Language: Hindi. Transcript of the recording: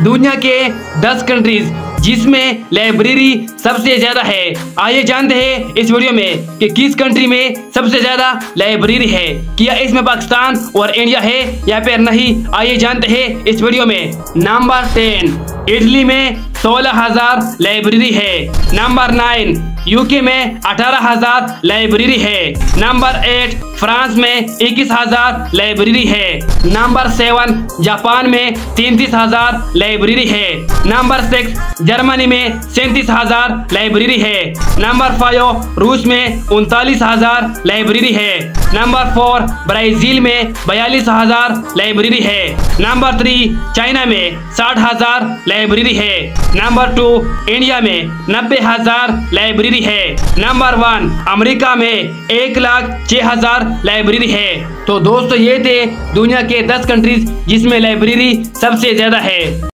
दुनिया के 10 कंट्रीज जिसमें लाइब्रेरी सबसे ज्यादा है। आइए जानते हैं इस वीडियो में कि किस कंट्री में सबसे ज्यादा लाइब्रेरी है। क्या इसमें पाकिस्तान और इंडिया है या फिर नहीं, आइए जानते हैं इस वीडियो में। नंबर 10 इटली में 16,000 लाइब्रेरी है। नंबर 9 यूके में 18,000 लाइब्रेरी है। नंबर 8 फ्रांस में 21,000 लाइब्रेरी है। नंबर 7 जापान में 33,000 लाइब्रेरी है। नंबर 6 जर्मनी में 37,000 लाइब्रेरी है। नंबर 5 रूस में 39,000 लाइब्रेरी है। नंबर 4 ब्राजील में 42,000 लाइब्रेरी है। नंबर 3 चाइना में 60,000 लाइब्रेरी है। नंबर 2 इंडिया में 90,000 लाइब्रेरी है। नंबर 1 अमेरिका में 1,06,000 लाइब्रेरी है। तो दोस्तों ये थे दुनिया के 10 कंट्रीज जिसमें लाइब्रेरी सबसे ज्यादा है।